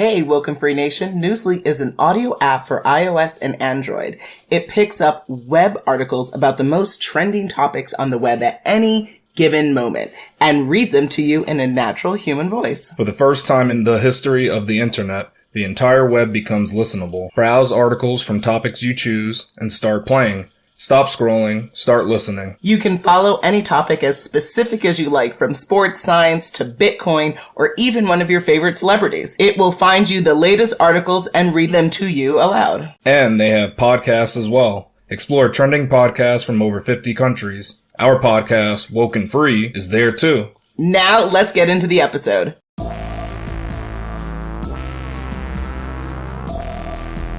Hey, WokeNFree Nation, Newsly is an audio app for iOS and Android. It picks up web articles about the most trending topics on the web at any given moment and reads them to you in a natural human voice. For the first time in the history of the internet, the entire web becomes listenable. Browse articles from topics you choose and start playing. Stop scrolling, start listening. You can follow any topic as specific as you like, from sports, science, to Bitcoin, or even one of your favorite celebrities. It will find you the latest articles and read them to you aloud. And they have podcasts as well. Explore trending podcasts from over 50 countries. Our podcast, WokeNFree, is there too. Now let's get into the episode.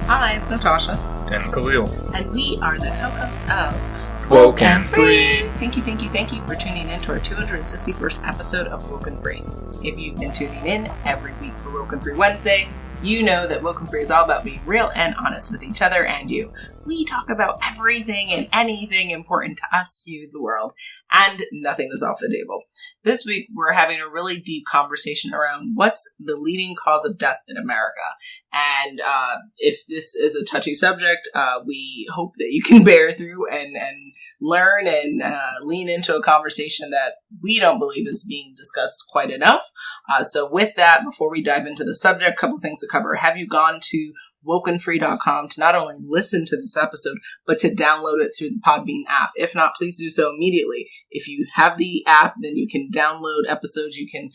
Hi, it's Natasha. And Khalil. And we are the co-hosts of WokeNFree. Thank you for tuning in to our 261st episode of WokeNFree. If you've been tuning in every week for WokeNFree Wednesday, you know that WokeNFree is all about being real and honest with each other and you. We talk about everything and anything important to us, you, the world, and nothing is off the table. This week, we're having a really deep conversation around what's the leading cause of death in America. And if this is a touchy subject, we hope that you can bear through and learn and lean into a conversation that we don't believe is being discussed quite enough. So with that, before we dive into the subject, a couple things to cover. Have you gone to WokeNFree.com to not only listen to this episode, but to download it through the Podbean app? If not, please do so immediately. If you have the app, then you can download episodes. You can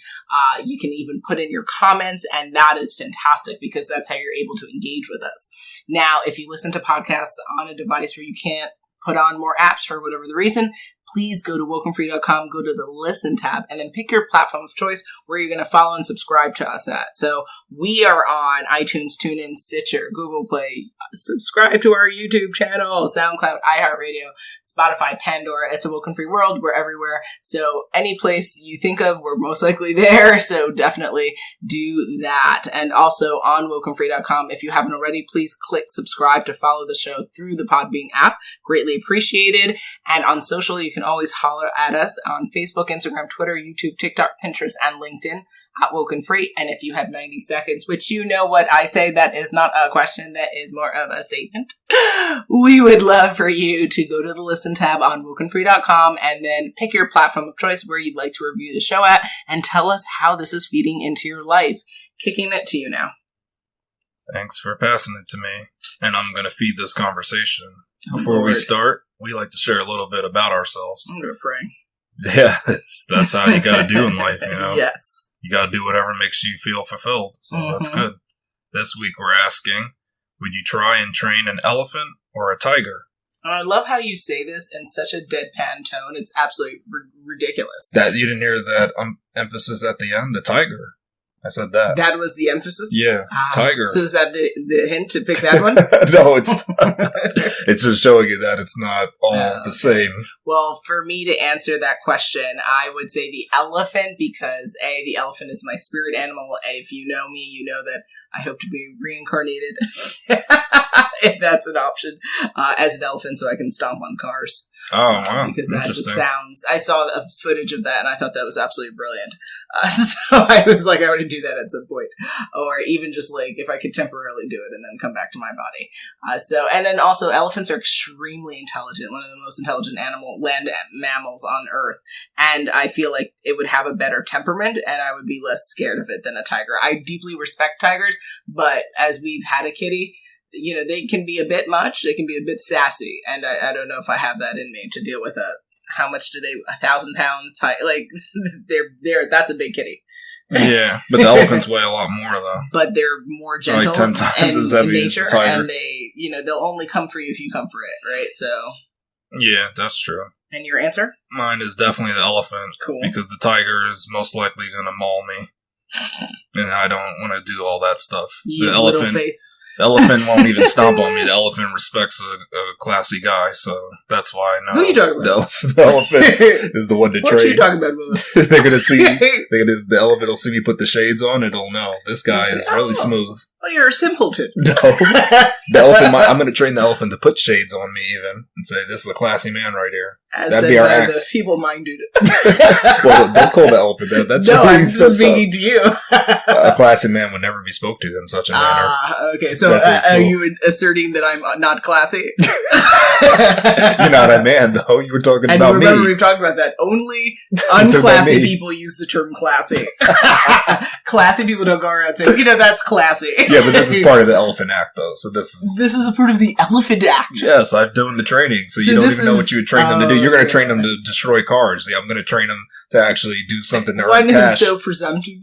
even put in your comments, and that is fantastic because that's how you're able to engage with us. Now, if you listen to podcasts on a device where you can't put on more apps for whatever the reason, please go to WokeNFree.com, go to the Listen tab, and then pick your platform of choice where you're going to follow and subscribe to us at. So we are on iTunes, TuneIn, Stitcher, Google Play. Subscribe to our YouTube channel, SoundCloud, iHeartRadio, Spotify, Pandora. It's a WokeNFree world. We're everywhere. So any place you think of, we're most likely there. So definitely do that. And also on WokeNFree.com, if you haven't already, please click subscribe to follow the show through the Podbean app. Greatly appreciated. And on social, you can always holler at us on Facebook, Instagram, Twitter, YouTube, TikTok, Pinterest, and LinkedIn at WokeNFree. And if you have 90 seconds, which you know what I say, that is not a question, that is more of a statement. We would love for you to go to the Listen tab on WokeNFree.com and then pick your platform of choice where you'd like to review the show at and tell us how this is feeding into your life. Kicking it to you now. Thanks for passing it to me. And I'm going to feed this conversation. Before we start, we like to share a little bit about ourselves. I'm going to pray. Yeah, that's how you got to do in life, you know? Yes. You got to do whatever makes you feel fulfilled. So that's good. This week we're asking, would you try and train an elephant or a tiger? And I love how you say this in such a deadpan tone. It's absolutely ridiculous. That you didn't hear that emphasis at the end? The tiger. I said that. That was the emphasis? Yeah, tiger. So is that the hint to pick that one? No, it's not. It's just showing you that it's not all the same. Well, for me to answer that question, I would say the elephant because, A, the elephant is my spirit animal. If you know me, you know that I hope to be reincarnated, if that's an option, as an elephant so I can stomp on cars. Oh, wow. Because that just sounds... I saw the footage of that and I thought that was absolutely brilliant. So I was like, I want to do that at some point. Or even just like, if I could temporarily do it and then come back to my body. And then also, elephants are extremely intelligent. One of the most intelligent land mammals on Earth. And I feel like it would have a better temperament and I would be less scared of it than a tiger. I deeply respect tigers, but as we've had a kitty... You know, they can be a bit much. They can be a bit sassy. And I don't know if I have that in me to deal with how much do they, 1,000 pounds? Like, that's a big kitty. Yeah, but the elephants weigh a lot more, though. But they're more gentle. Like 10 times as heavy as the tiger. And they, they'll only come for you if you come for it, right? So. Yeah, that's true. And your answer? Mine is definitely the elephant. Cool. Because the tiger is most likely going to maul me. And I don't want to do all that stuff. You have little faith. The elephant won't even stomp on me. The elephant respects a classy guy, so that's why I know. Who are you talking about? The elephant is the one to train. What are you talking about, Willis? They're going to see, the elephant will see me put the shades on, and it'll know. This guy is really smooth. Oh, you're a simpleton. No. The elephant I'm going to train the elephant to put shades on me even and say, this is a classy man right here. As That'd said be our by act. the feeble-minded. Well, don't call the elephant that. That's no, really I'm just speaking to you. A classy man would never be spoke to in such a manner. Okay. So are you asserting that I'm not classy? You're not a man, though. You were talking about me. And remember, we've talked about that. Only unclassy people use the term classy. Classy people don't go around saying, that's classy. Yeah, but this is part of the Elephant Act, though. So this is a part of the Elephant Act. Yes, I've done the training, so you don't even know what you would train them to do. You're going to train them to destroy cars. Yeah, I'm going to train them to actually do something to earn cash. One who's so presumptive.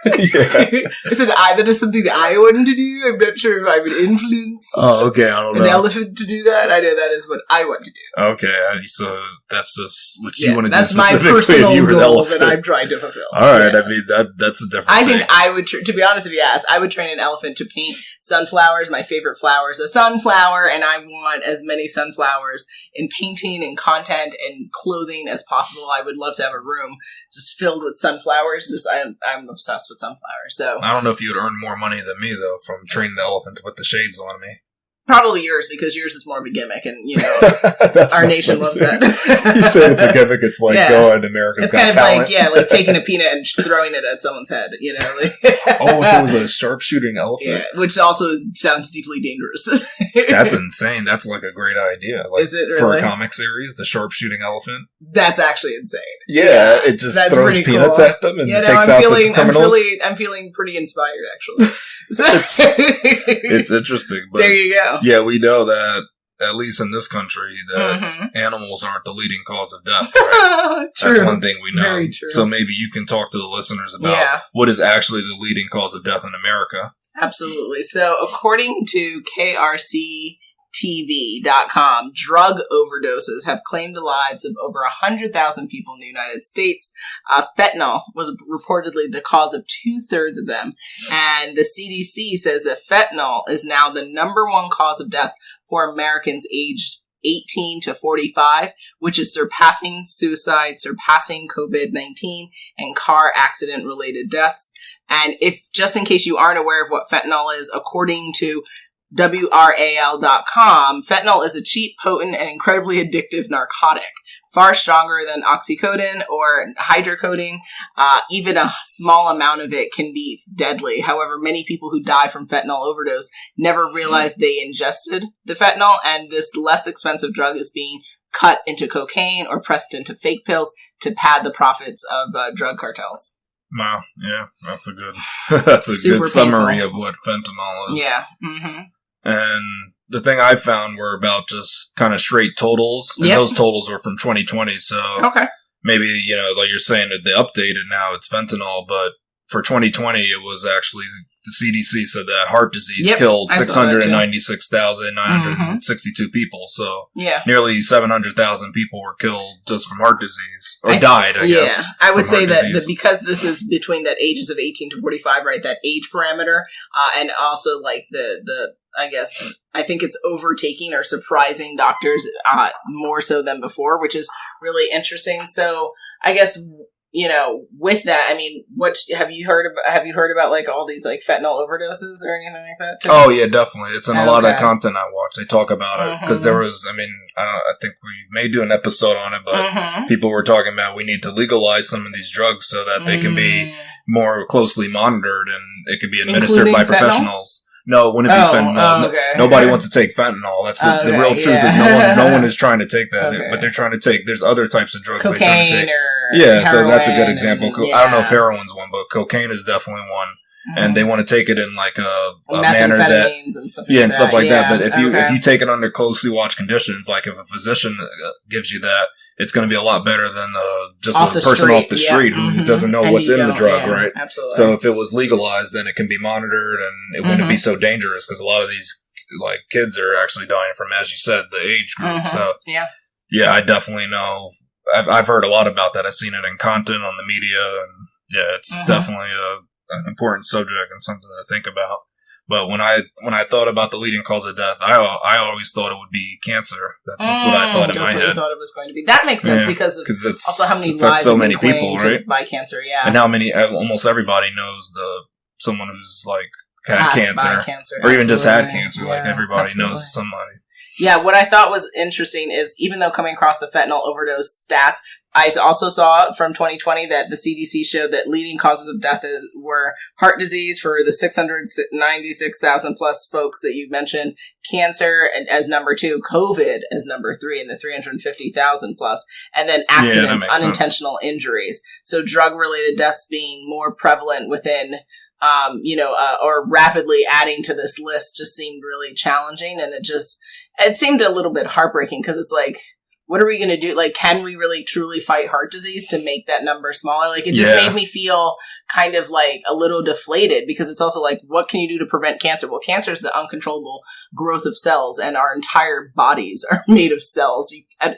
Yeah. That is something that I want to do. I'm not sure if I would influence okay, I don't know. An elephant to do that. I know that is what I want to do. Okay, so that's just what you want to do. That's my personal goal that I'm trying to fulfill. All right, I mean, that's a different thing. think I would, to be honest, if you ask, I would train an elephant to paint sunflowers. My favorite flower is a sunflower, and I want as many sunflowers in painting and content and clothing as possible. I would love to have a room just filled with sunflowers. I'm obsessed with sunflowers. So I don't know if you would earn more money than me though from training the elephant to put the shades on me. Probably yours, because yours is more of a gimmick, and our nation loves that. You say it's a gimmick, it's like going America's Got Talent. It's kind of like taking a peanut and throwing it at someone's head, Oh, if it was a sharpshooting elephant? Yeah, which also sounds deeply dangerous. That's insane. That's like a great idea. Like, is it really? For a comic series, the sharpshooting elephant? That's actually insane. Yeah, it just throws peanuts at them and takes out the criminals. I'm feeling pretty inspired, actually. It's interesting. But there you go. Yeah, we know that, at least in this country, that animals aren't the leading cause of death. Right? True. That's one thing we know. Very true. So maybe you can talk to the listeners about what is actually the leading cause of death in America. Absolutely. So according to KRCTV.com, drug overdoses have claimed the lives of over 100,000 people in the United States. Fentanyl was reportedly the cause of 2/3 of them. And the CDC says that fentanyl is now the #1 cause of death for Americans aged 18 to 45, which is surpassing suicide, surpassing COVID-19, and car accident-related deaths. And if, just in case you aren't aware of what fentanyl is, according to WRAL.com, fentanyl is a cheap, potent, and incredibly addictive narcotic, far stronger than oxycodone or hydrocodone. Even a small amount of it can be deadly. However, many people who die from fentanyl overdose never realize they ingested the fentanyl, and this less expensive drug is being cut into cocaine or pressed into fake pills to pad the profits of drug cartels. Wow, yeah, that's a good summary of what fentanyl is. Yeah. Mm-hmm. And the thing I found were about just kind of straight totals, and those totals are from 2020, so maybe, like you're saying that they updated now, it's fentanyl, but for 2020, it was actually, the CDC said that heart disease killed 696,962 people, so nearly 700,000 people were killed just from heart disease, or died, I guess. Yeah, I would say that because this is between that ages of 18 to 45, right, that age parameter, and also like I think it's overtaking or surprising doctors more so than before, which is really interesting. So I guess, with that, I mean, what have you heard about like all these like fentanyl overdoses or anything like that? Oh yeah, definitely. It's in a lot of content I watch. They talk about it because there was, I think we may do an episode on it, but people were talking about we need to legalize some of these drugs so that they can be more closely monitored and it could be administered by professionals. No, it wouldn't be fentanyl. Nobody wants to take fentanyl. That's the real truth. Is no one is trying to take that, but they're trying to take. There's other types of drugs cocaine they're trying to take. Heroin, so that's a good example. I don't know if heroin's one, but cocaine is definitely one. And they want to take it in like a manner that, and stuff and stuff like that. But if you take it under closely watched conditions, like if a physician gives you that, it's going to be a lot better than just a person off the street who doesn't know what's in the drug, right? Absolutely. So if it was legalized, then it can be monitored and it wouldn't be so dangerous because a lot of these like kids are actually dying from, as you said, the age group. So yeah, I definitely know. I've heard a lot about that. I've seen it in content on the media, and it's definitely an important subject and something to think about. But when I thought about the leading cause of death, I always thought it would be cancer. That's just what I thought in my head. That's what you thought it was going to be. That makes sense because it's also how many lives so many people, right? By cancer, and how many almost everybody knows someone who's like had cancer. Or even just had cancer. Like, everybody knows somebody. Yeah, what I thought was interesting is, even though coming across the fentanyl overdose stats, I also saw from 2020 that the CDC showed that leading causes of death were heart disease for the 696,000 plus folks that you mentioned, cancer as number 2, COVID as number 3 in the 350,000 plus, and then accidents, unintentional injuries. So drug-related deaths being more prevalent within or rapidly adding to this list just seemed really challenging. And it seemed a little bit heartbreaking, because it's like, what are we going to do? Like, can we really truly fight heart disease to make that number smaller? Like, it just made me feel kind of like a little deflated, because it's also like, what can you do to prevent cancer? Well, cancer is the uncontrollable growth of cells, and our entire bodies are made of cells.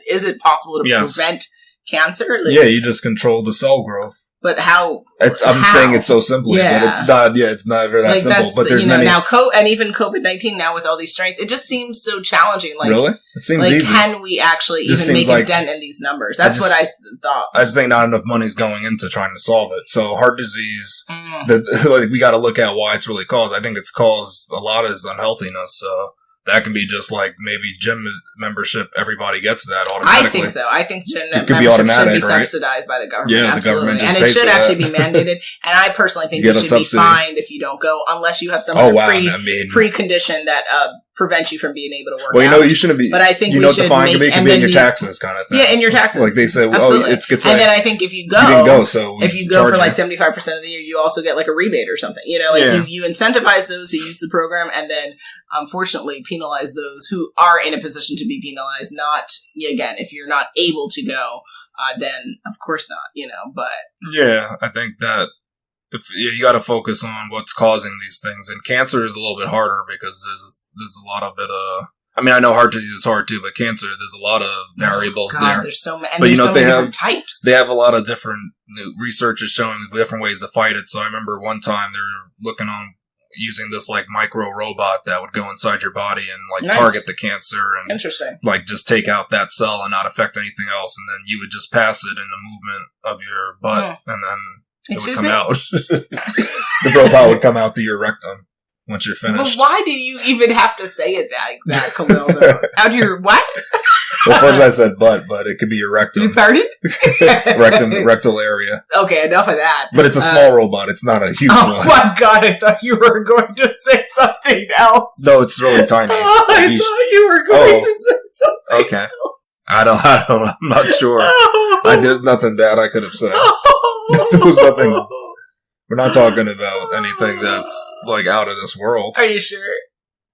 Is it possible to prevent cancer? Like, you just control the cell growth. But how? I'm saying it so simply, but it's not. Yeah, it's not very that simple. But there's many now, and even COVID-19 now with all these strains, it just seems so challenging. Like, really, it seems easy. Can we actually even make a dent in these numbers? That's what I thought. I just think not enough money's going into trying to solve it. So heart disease, we got to look at why it's really caused. I think it's caused a lot is unhealthiness. So that can be just like maybe gym membership. Everybody gets that automatically. I think so. I think gym membership should be subsidized by the government. Yeah, absolutely. The government just and it should actually be mandated. And I personally think you should be fined if you don't go, unless you have some precondition that prevents you from being able to work out. Well, you shouldn't be. But I think we should the fine could be in your taxes kind of thing. Yeah, in your taxes. Like they say, it's and then I think if you go, you didn't go, so if you go for like 75% of the year, you also get like a rebate or something. You incentivize those who use the program, and then unfortunately penalize those who are in a position to be penalized. Not, again, if you're not able to go, then of course not, but. Yeah, I think that you got to focus on what's causing these things. And cancer is a little bit harder because there's a lot of it, I know heart disease is hard too, but cancer, there's a lot of variables there. There's so many, but so many types. They have a lot of different research is showing different ways to fight it. So I remember one time they were looking on using this like micro robot that would go inside your body and like target the cancer and like just take out that cell and not affect anything else, and then you would just pass it in the movement of your butt, and then it would come out. The robot would come out through your rectum once you're finished. But why do you even have to say it like that, Khalil? How do you what? Well, first I said butt, but it could be your rectum. You pardon? Rectal area. Okay, enough of that. But it's a small robot. It's not a huge one. Oh my god, I thought you were going to say something else. No, it's really tiny. I thought you were going to say something else. I don't, I'm not sure. There's nothing bad I could have said. There was nothing. We're not talking about anything that's like out of this world. Are you sure?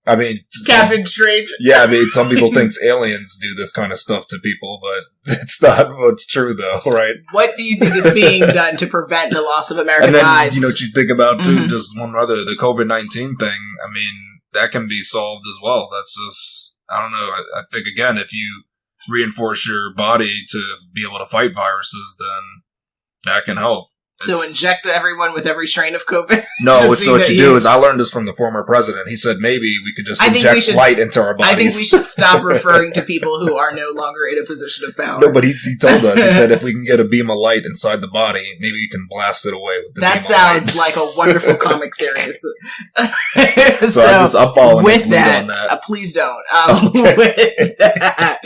I mean, Captain Strange. Yeah, I mean, some people think aliens do this kind of stuff to people, but it's not what's true, though, right? What do you think is being done to prevent the loss of American lives? You know what you think about, too, just one other, the COVID-19 thing, I mean, that can be solved as well. That's just, I don't know, I think, again, if you reinforce your body to be able to fight viruses, then that can help. So inject everyone with every strain of COVID? No, so what you do is, I learned this from the former president. He said maybe we could just inject light into our bodies. I think we should stop referring to people who are no longer in a position of power. No, but he told us, he said if we can get a beam of light inside the body, maybe we can blast it away with the beam of light. That sounds like a wonderful comic series. So I'm following his lead on that. Please don't. With that,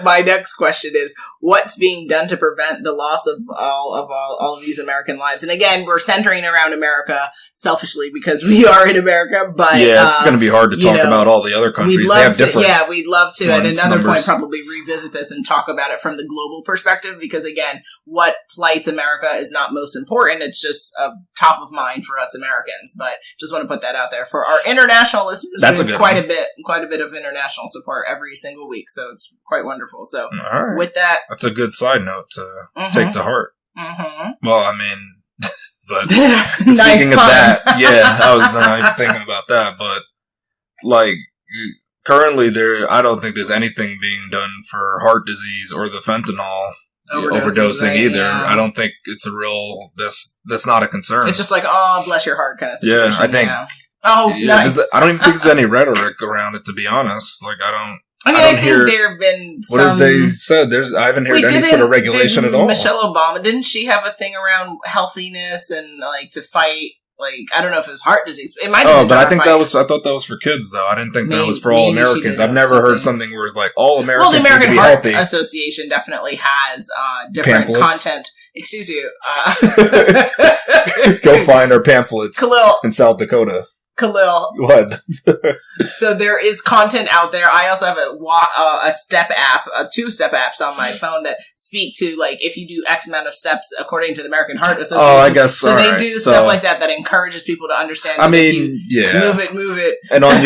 my next question is, what's being done to prevent the loss of all of these American lives? And again, we're centering around America selfishly because we are in America, but it's going to be hard to talk about all the other countries. We'd love to, we'd love to at another point probably revisit this and talk about it from the global perspective, because again, what plights America is not most important. It's just top of mind for us Americans, but just want to put that out there for our international listeners. That's we have quite a bit of international support every single week, so it's quite wonderful. So with that, that's a good side note to take to heart. Well, I mean, but speaking of that, I was not even thinking about that, but like currently I don't think there's anything being done for heart disease or the fentanyl overdosing either. Yeah. I don't think it's that's not a concern. It's just like, oh, bless your heart kind of situation. Yeah, I think. Yeah. Oh, nice. I don't even think there's any rhetoric around it, to be honest. Like, I think there have been some... What have they said? I haven't heard any sort of regulation at all. Michelle Obama, didn't she have a thing around healthiness and, like, to fight, like, I don't know if it was heart disease. It might have been. But I thought that was for kids, though. I didn't think that was for all Americans. I've never heard something where it's like, all Americans need to be healthy. Well, the American Heart Association definitely has different content. Excuse you. Go find our pamphlets in South Dakota. Khalil. What? So there is content out there. I also have a step app, 2-step apps on my phone that speak to, like, if you do X amount of steps according to the American Heart Association. Oh, I guess so. They do stuff like that encourages people to understand. That move it, and on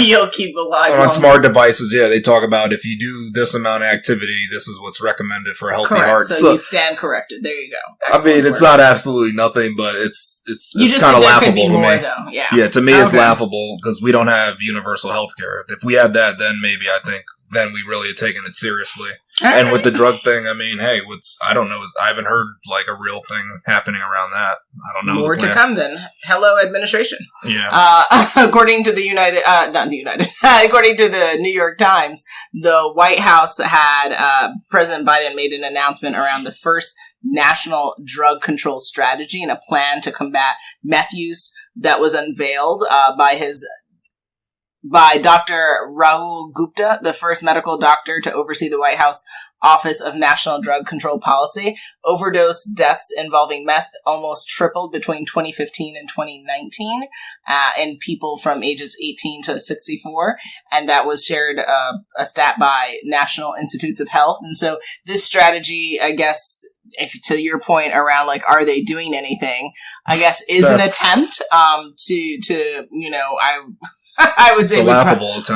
you'll keep alive. On smart devices, they talk about if you do this amount of activity, this is what's recommended for a healthy heart. So you stand corrected. There you go. Excellent it's not absolutely nothing, but it's kind of laughable to me. Though. Yeah, to me it's laughable because we don't have universal health care. If we had that, then maybe I think then we really had taken it seriously. And with the drug thing, I mean, hey, I don't know. I haven't heard like a real thing happening around that. I don't know. More to come then. Hello, administration. Yeah. According to according to the New York Times, the White House had President Biden made an announcement around the first national drug control strategy and a plan to combat meth use that was unveiled by Dr. Rahul Gupta, the first medical doctor to oversee the White House Office of National Drug Control Policy. Overdose deaths involving meth almost tripled between 2015 and 2019 in people from ages 18 to 64. And that was shared a stat by National Institutes of Health. And so this strategy, I guess, if to your point around like, are they doing anything? I guess is an attempt I would say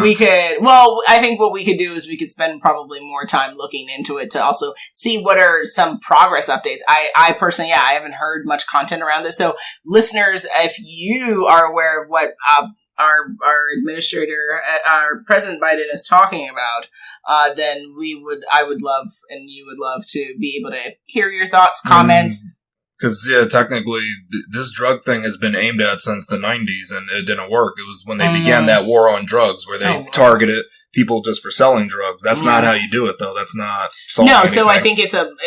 we could. Well, I think what we could do is we could spend probably more time looking into it to also see what are some progress updates. I personally, I haven't heard much content around this. So, listeners, if you are aware of what our administrator, our President Biden is talking about, then I would love, and you would love to be able to hear your thoughts, comments. Because, technically, this drug thing has been aimed at since the 90s, and it didn't work. It was when they began that war on drugs, where they targeted people just for selling drugs. That's not how you do it, though. That's not solving anything. So I think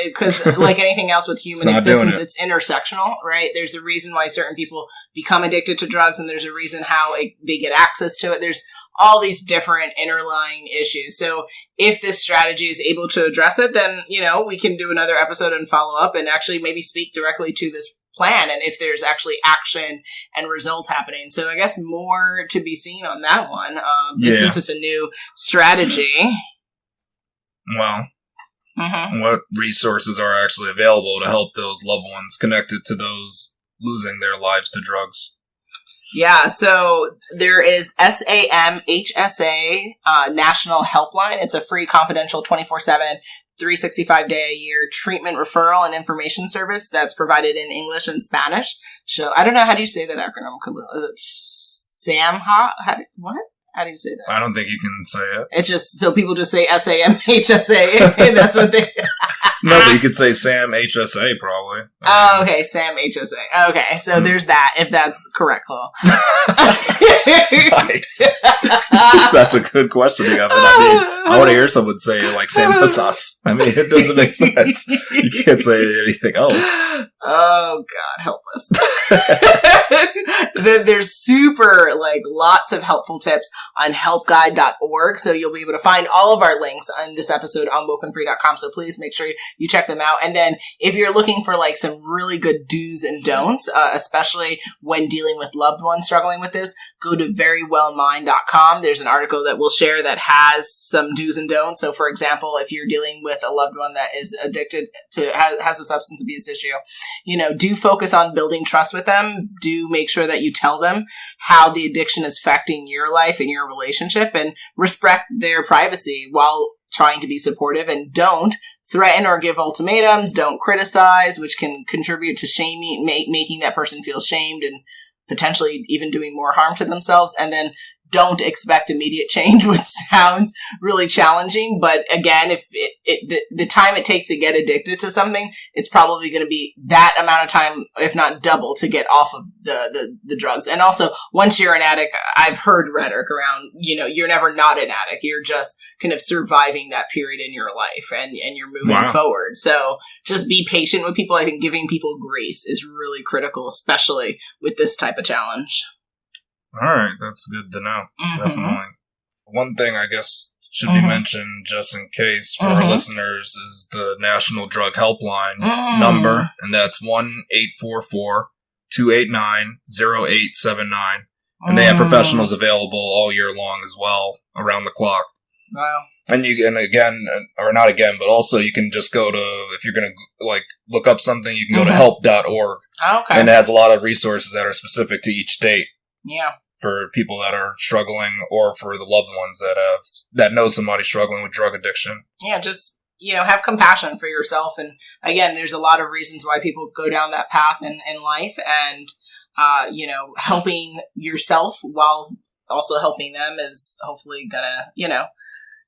because like anything else with human existence, it's intersectional, right? There's a reason why certain people become addicted to drugs, and there's a reason how they get access to it. There's all these different interlying issues. So if this strategy is able to address it, then, we can do another episode and follow up and actually maybe speak directly to this plan and if there's actually action and results happening. So I guess more to be seen on that one, since it's a new strategy. Well, what resources are actually available to help those loved ones connected to those losing their lives to drugs? Yeah, so there is SAMHSA National Helpline. It's a free, confidential, 24/7, 365-day-a-year treatment referral and information service that's provided in English and Spanish. So I don't know, how do you say that acronym? Is it SAMHA? What? How do you say that? I don't think you can say it. It's just, so people just say SAMHSA, and that's what they... No, but you could say Sam HSA, probably. Oh, okay, Sam HSA. Okay, so there's that, if that's correct, Chloe. Nice. That's a good question. I want to hear someone say, like, Sam Pasas. I mean, it doesn't make sense. You can't say anything else. Oh, God, help us. Then there's lots of helpful tips on helpguide.org, so you'll be able to find all of our links on this episode on WokeNFree.com, so please make sure you check them out. And then if you're looking for some really good do's and don'ts, especially when dealing with loved ones struggling with this, go to verywellmind.com. There's an article that we'll share that has some do's and don'ts. So for example, if you're dealing with a loved one that is addicted to, has a substance abuse issue, do focus on building trust with them. Do make sure that you tell them how the addiction is affecting your life and your relationship, and respect their privacy while trying to be supportive, and don't threaten or give ultimatums. Don't criticize, which can contribute to shaming, making that person feel shamed and potentially even doing more harm to themselves. And then don't expect immediate change, which sounds really challenging. But again, if the time it takes to get addicted to something, it's probably going to be that amount of time, if not double, to get off of the drugs. And also, once you're an addict, I've heard rhetoric around, you're never not an addict. You're just kind of surviving that period in your life, and you're moving forward. So just be patient with people. I think giving people grace is really critical, especially with this type of challenge. All right, that's good to know. Definitely. One thing I guess should be mentioned just in case for our listeners is the National Drug Helpline number, and that's 1-844-289-0879. And they have professionals available all year long as well, around the clock. Wow. And not again, but also you can just go to, if you're going to look up something, you can go to help.org. Okay. And it has a lot of resources that are specific to each state. Yeah. For people that are struggling, or for the loved ones that know somebody struggling with drug addiction. Yeah, just, have compassion for yourself. And again, there's a lot of reasons why people go down that path in life, and, helping yourself while also helping them is hopefully gonna,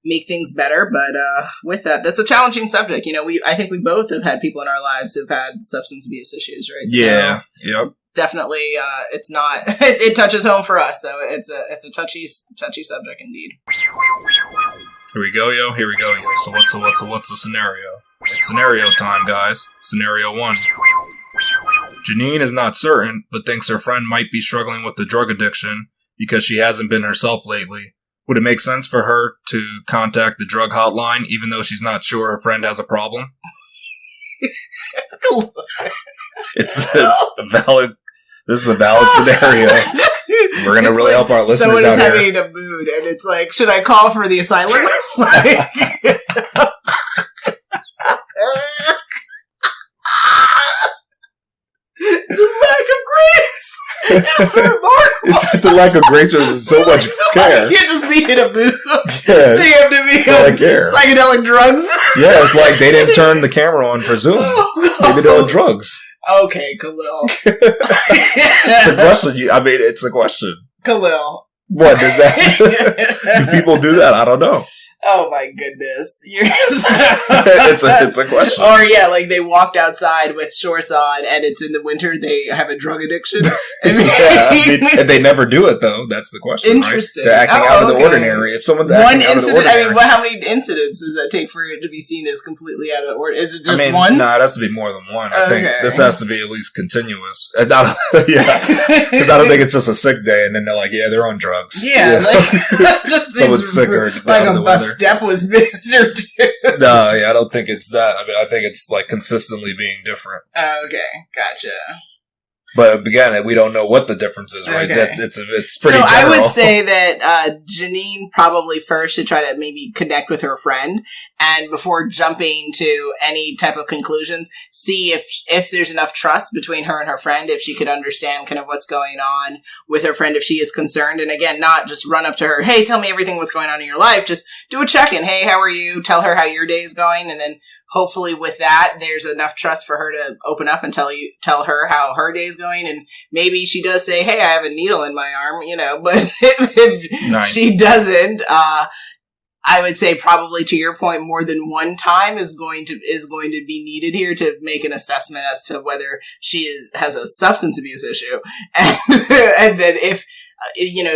make things better. But with that's a challenging subject. I think we both have had people in our lives who've had substance abuse issues, right? Yeah. Yep. Definitely, it's not. It touches home for us, so it's a touchy subject indeed. Here we go, yo. So what's the scenario? It's scenario time, guys. Scenario 1. Janine is not certain, but thinks her friend might be struggling with the drug addiction because she hasn't been herself lately. Would it make sense for her to contact the drug hotline, even though she's not sure her friend has a problem? It's a valid. This is a valid scenario. We're going to really help our listeners out here. Someone is having a mood, and it's like, should I call for the asylum? The lack of grace is remarkable. Is it the lack of grace, or is it so much care? You can't just be in a mood. Yeah, they have to be on psychedelic drugs. Yeah, it's like they didn't turn the camera on for Zoom. Maybe they're on drugs. Okay, Khalil. It's a question. It's a question. Khalil. What does that? Do people do that? I don't know. Oh my goodness. It's a question. Or they walked outside with shorts on, and it's in the winter, they have a drug addiction. And they never do it, though. That's the question. Interesting. Right? They're acting out of the ordinary. If someone's acting out of the ordinary. How many incidents does that take for it to be seen as completely out of the ordinary? Is it just one? No, it has to be more than one. I think this has to be at least continuous. Because I don't think it's just a sick day, and then they're like, yeah, they're on drugs. Yeah. That just someone's sicker. Like a step was missed or two. No, I don't think it's that. I think it's consistently being different. Okay, gotcha. But again, we don't know what the difference is, right? Okay. It's pretty general. I would say that Janine probably first should try to maybe connect with her friend, and before jumping to any type of conclusions, see if there's enough trust between her and her friend, if she could understand kind of what's going on with her friend, if she is concerned. And again, not just run up to her, hey, tell me everything what's going on in your life. Just do a check-in. Hey, how are you? Tell her how your day is going, and then hopefully with that, there's enough trust for her to open up and tell her how her day's going. And maybe she does say, hey, I have a needle in my arm, but if she doesn't, I would say probably, to your point, more than one time is going to be needed here to make an assessment as to whether she has a substance abuse issue. And then if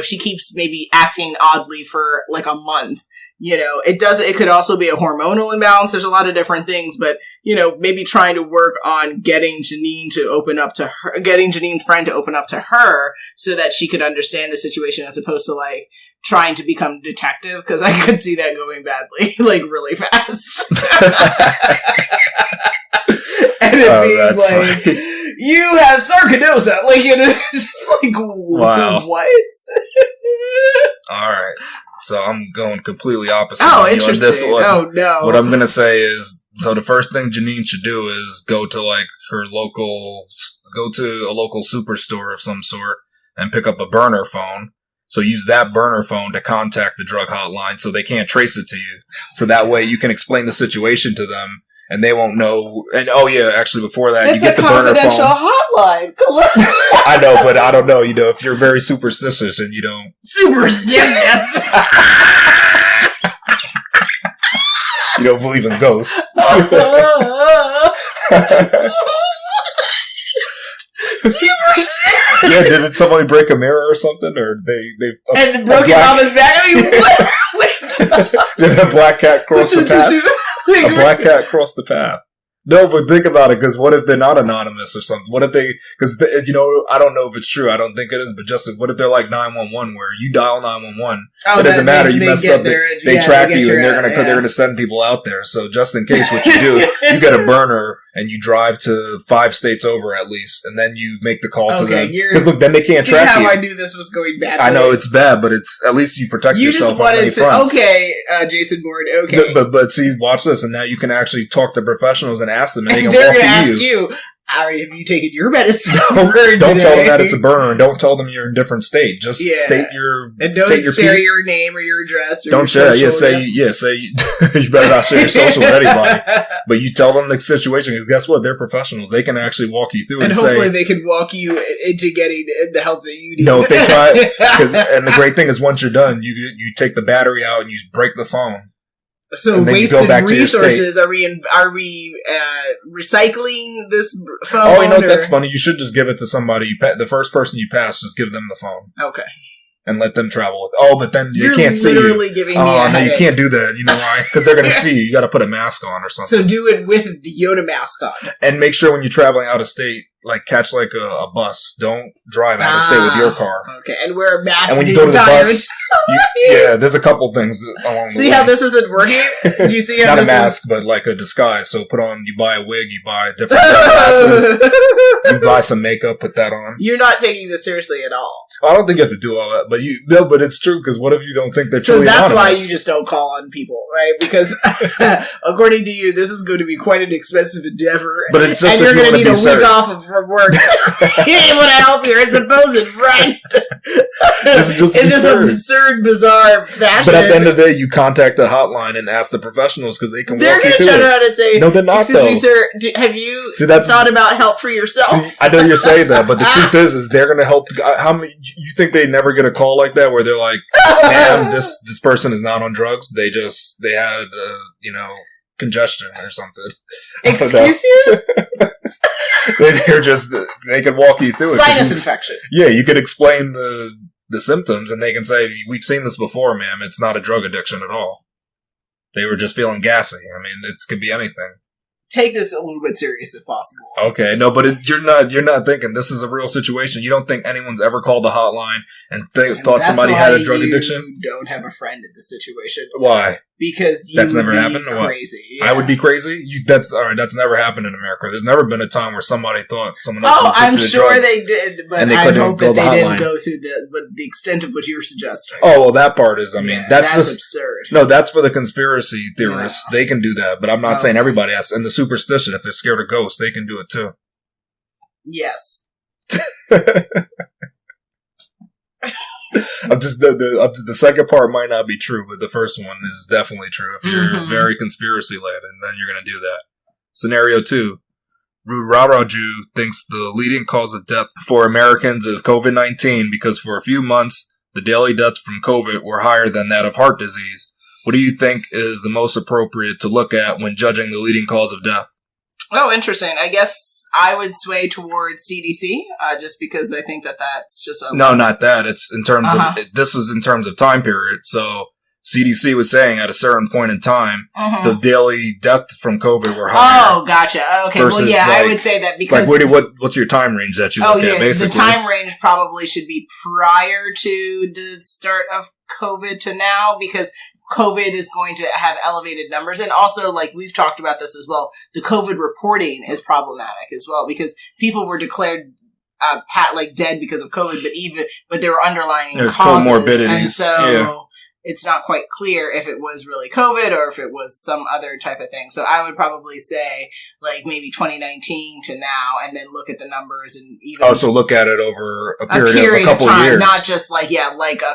she keeps maybe acting oddly for a month, it could also be a hormonal imbalance. There's a lot of different things, but, maybe trying to work on getting Janine's friend to open up to her so that she could understand the situation, as opposed to trying to become detective, because I could see that going badly, really fast. And it being funny. You have sarcoidosa. It's just wow. What? All right. So I'm going completely opposite on this one. Oh, no. What I'm going to say is, so the first thing Janine should do is go to a local superstore of some sort and pick up a burner phone. So use that burner phone to contact the drug hotline so they can't trace it to you. So that way you can explain the situation to them, and they won't know. And actually, before that, it's you get the burner phone. It's a confidential hotline. I know, but I don't know. If you're very superstitious and you don't superstitious, you don't believe in ghosts. Yeah, did somebody break a mirror or something, or and broke your mama's back? I mean, what? Did a black cat cross the path? A black cat crossed the path. No, but think about it, because what if they're not anonymous or something? What if because I don't know if it's true. I don't think it is, but just what if they're like 911, where you dial 911, it doesn't matter. You messed up. They track you, and they're gonna send people out there. So just in case, what you do, you get a burner and you drive to 5 states over at least, and then you make the call to them. Because look, then they can't track you. How I knew this was going bad. I know it's bad, but it's at least you protect yourself. You just wanted to. Jason Bourne. Okay, but see, watch this, and now you can actually talk to professionals and ask them, and they're going to ask you. Have you taken your medicine? Don't tell them that it's a burner, and don't tell them you're in a different state. Just state your and don't share your name or your address. Or don't share. Say you better not share your social with anybody. But you tell them the situation, because guess what? They're professionals. They can actually walk you through, and hopefully they can walk you into getting the help that you need. No, if they try. And the great thing is, once you're done, you take the battery out and you break the phone. So wasted resources. Are we recycling this phone? Oh, that's funny. You should just give it to somebody. The first person you pass, just give them the phone. Okay. And let them travel with. Oh, but then they can't see you. You're literally giving me a headache. You can't do that. You know why? Because they're going to see you. You got to put a mask on or something. So do it with the Yoda mask on. And make sure when you're traveling out of state, catch a bus. Don't drive out of state with your car. Okay, and wear a mask. And when you go to the bus, there's a couple things along the way. See how this isn't working? Do you see how not a mask, but like a disguise. So you buy a wig, you buy different glasses, you buy some makeup, put that on. You're not taking this seriously at all. I don't think you have to do all that, but it's true, because what if you don't think they're truly anonymous? So that's why you just don't call on people, right? Because according to you, this is going to be quite an expensive endeavor, but it's just, and you're going to need a week off from work. He ain't want to help your supposed friend. This is just in this absurd, bizarre fashion. But at the end of the day, you contact the hotline and ask the professionals, because they can walk you through it. They're going to turn around and say, "No, they're not. Excuse me, sir. Have you thought about help for yourself?" See, I know you're saying that, but the truth is they're going to help. How many? You think they never get a call like that where they're like, "Ma'am, this person is not on drugs. They had congestion or something." Excuse you? They could walk you through it. Sinus infection. Yeah, you could explain the symptoms, and they can say, "We've seen this before, ma'am. It's not a drug addiction at all. They were just feeling gassy." I mean, it could be anything. Take this a little bit serious if possible. Okay, no, but you're not thinking this is a real situation. You don't think anyone's ever called the hotline and thought somebody had a drug addiction? You don't have a friend in this situation. Why? Because that's never happened. Crazy. Yeah. I would be crazy. That's all right. That's never happened in America. There's never been a time where somebody thought someone else. Oh, I'm sure they did, but I hope that they didn't go through the extent of what you're suggesting. Oh well, that part is. I mean, that's absurd. No, that's for the conspiracy theorists. Yeah. They can do that, but I'm not saying everybody has. And the superstition, if they're scared of ghosts, they can do it too. Yes. The second part might not be true, but the first one is definitely true. If you're very conspiracy laden, then you're going to do that. Scenario 2. Ruraraju thinks the leading cause of death for Americans is COVID-19 because for a few months, the daily deaths from COVID were higher than that of heart disease. What do you think is the most appropriate to look at when judging the leading cause of death? Oh, interesting. I guess I would sway towards CDC, just because I think that's just a... No, not that. It's in terms of... This is in terms of time period. So CDC was saying at a certain point in time, the daily deaths from COVID were higher. Oh, gotcha. Okay, well, yeah, I would say that because... what's your time range that you look at, basically? The time range probably should be prior to the start of COVID to now, because COVID is going to have elevated numbers. And also, like we've talked about this as well, the COVID reporting is problematic as well, because people were declared dead because of COVID, but there were underlying causes. Comorbidities. And so it's not quite clear if it was really COVID or if it was some other type of thing. So I would probably say maybe 2019 to now, and then look at the numbers and even... Oh, so look at it over a period of a couple of time, years. Not just a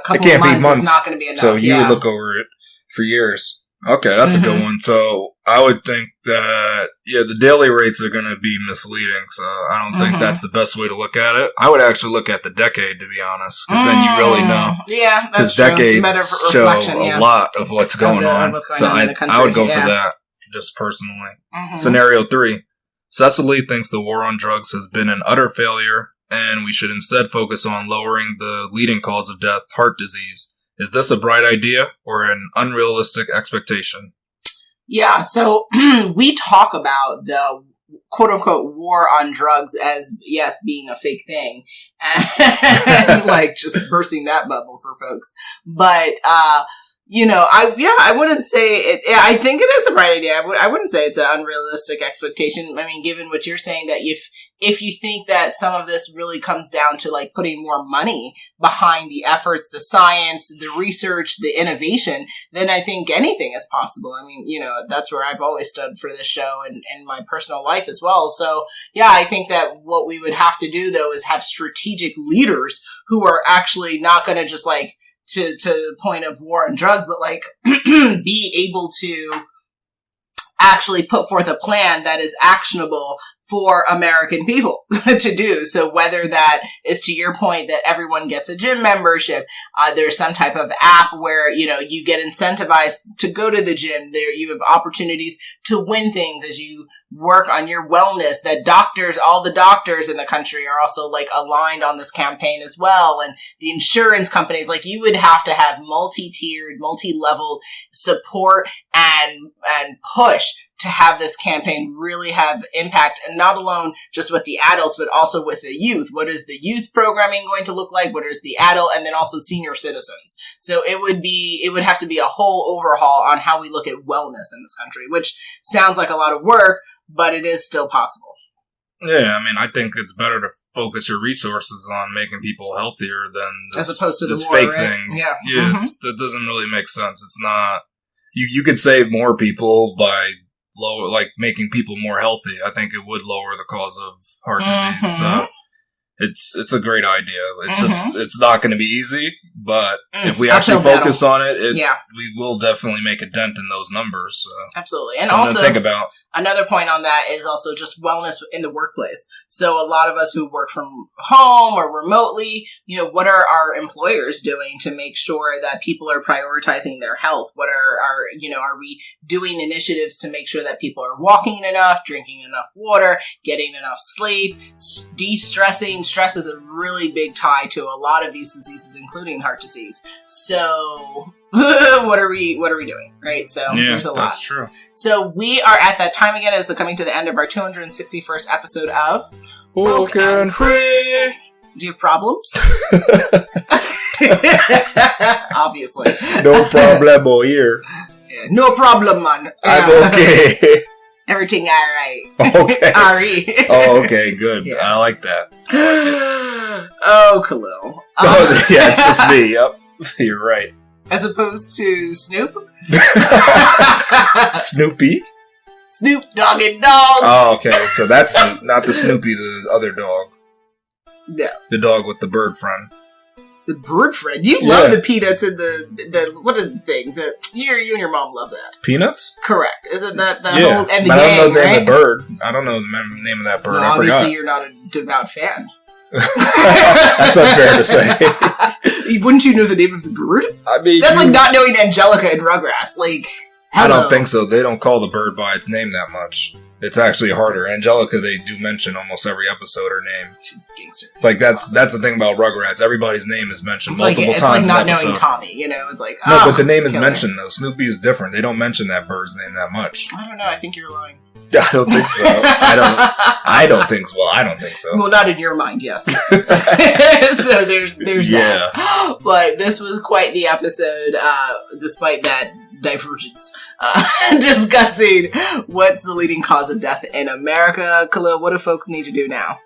couple of months. It's not going to be enough. So you would look over it for years. Okay, that's a good one. So I would think that, the daily rates are going to be misleading. So I don't think that's the best way to look at it. I would actually look at the decade, to be honest, because then you really know. Yeah, that's true. Decades show a lot of what's going on. What's going on in the country. I would go for that, just personally. Scenario 3. Cecily thinks the war on drugs has been an utter failure, and we should instead focus on lowering the leading cause of death, heart disease. Is this a bright idea or an unrealistic expectation? Yeah, so we talk about the quote-unquote war on drugs as, yes, being a fake thing. And, like, just bursting that bubble for folks. But, I wouldn't say it. I think it is a bright idea. I wouldn't say it's an unrealistic expectation. I mean, given what you're saying, that if you think that some of this really comes down to like putting more money behind the efforts, the science, the research, the innovation, then I think anything is possible. I mean, that's where I've always stood for this show and my personal life as well. So yeah, I think that what we would have to do though is have strategic leaders who are actually not going to just like, to the point of war on drugs, but like be able to actually put forth a plan that is actionable for American people to do. So whether that is, to your point, that everyone gets a gym membership, there's some type of app where, you get incentivized to go to the gym. There you have opportunities to win things as you work on your wellness, that all the doctors in the country are also like aligned on this campaign as well. And the insurance companies, like you would have to have multi-tiered, multi-level support and push to have this campaign really have impact, and not alone just with the adults, but also with the youth. What is the youth programming going to look like? What is the adult? And then also senior citizens. So it would have to be a whole overhaul on how we look at wellness in this country, which sounds like a lot of work, but it is still possible. Yeah, I mean, I think it's better to focus your resources on making people healthier than this, as opposed to this war, fake right? thing. Yeah, that doesn't really make sense. It's not. You could save more people by making people more healthy. I think it would lower the cause of heart disease. So it's a great idea. It's just, it's not going to be easy, but if we actually focus on it, we will definitely make a dent in those numbers. So. Absolutely. And something also, to think about. Another point on that is also just wellness in the workplace. So a lot of us who work from home or remotely, what are our employers doing to make sure that people are prioritizing their health? What are we doing initiatives to make sure that people are walking enough, drinking enough water, getting enough sleep, de-stressing? Stress is a really big tie to a lot of these diseases, including heart disease. So what are we doing, right? So there's a lot. That's true. So we are at that time again as coming to the end of our 261st episode of WokeNFree. Do you have problems? Obviously. No problemo here. Yeah, no problem, man. I'm okay. Everything alright. Okay. Alright. Oh, okay, good. Yeah. I like that. Oh, Khalil. Yeah, it's just me. Yep. You're right. As opposed to Snoop? Snoopy? Snoop Dogg and Dog. Oh, okay. So that's Snoop, not the Snoopy, the other dog. No. The dog with the bird friend. The bird friend? You love the peanuts and the what is the thing? You and your mom love that. Peanuts? Correct. Isn't that the whole, and the but gang, I don't know the name right? of the bird. I don't know the name of that bird. Well, I obviously forgot. You're not a devout fan. That's unfair to say. Wouldn't you know the name of the bird? I mean, that's like not knowing Angelica and Rugrats. Like, hello. I don't think so. They don't call the bird by its name that much. It's actually harder. Angelica, they do mention almost every episode her name. She's gangster. Like that's the thing about Rugrats. Everybody's name is mentioned multiple times. It's like not in the episode. knowing Tommy. It's like no, but the name is mentioned though. Snoopy is different. They don't mention that bird's name that much. I don't know. I think you're lying. I don't think so. I don't think so. Well, I don't think so. Well, not in your mind, yes. So there's that. But this was quite the episode, despite that divergence, discussing what's the leading cause of death in America. Khalil, what do folks need to do now?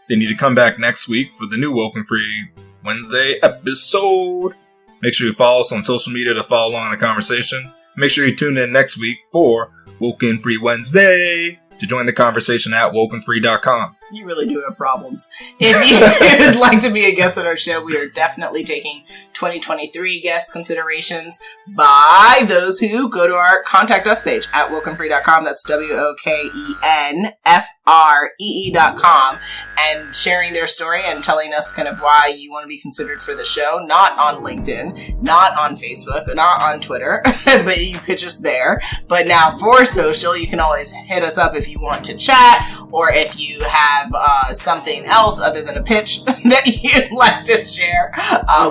They need to come back next week for the new WokeNFree Wednesday episode. Make sure you follow us on social media to follow along in the conversation. Make sure you tune in next week for WokeNFree Wednesday to join the conversation at WokeNFree.com. You really do have problems. If you would like to be a guest on our show, we are definitely taking 2023 guest considerations by those who go to our Contact Us page at WokeNFree.com. That's WokeNFree.com, and sharing their story and telling us kind of why you want to be considered for the show. Not on LinkedIn, not on Facebook, not on Twitter, but you pitch us there. But now for social, you can always hit us up if you want to chat, or if you have something else other than a pitch that you'd like to share.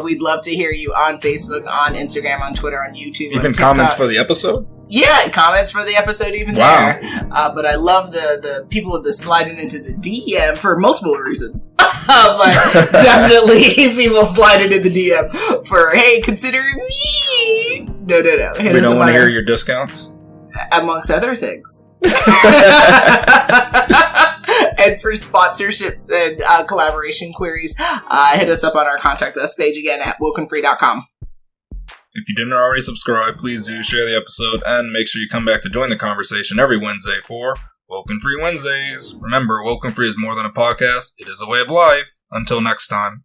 We'd love to hear you on Facebook, on Instagram, on Twitter, on YouTube. Even comments for the episode? Yeah, comments for the episode even there. But I love the people with the sliding into the DM for multiple reasons. But definitely people sliding in the DM for, hey, consider me. No. We don't want to hear your discounts? Amongst other things. And for sponsorships and collaboration queries, hit us up on our Contact Us page again at WokeNFree.com. If you didn't already subscribe, please do share the episode and make sure you come back to join the conversation every Wednesday for WokeNFree Wednesdays. Remember, WokeNFree is more than a podcast. It is a way of life. Until next time.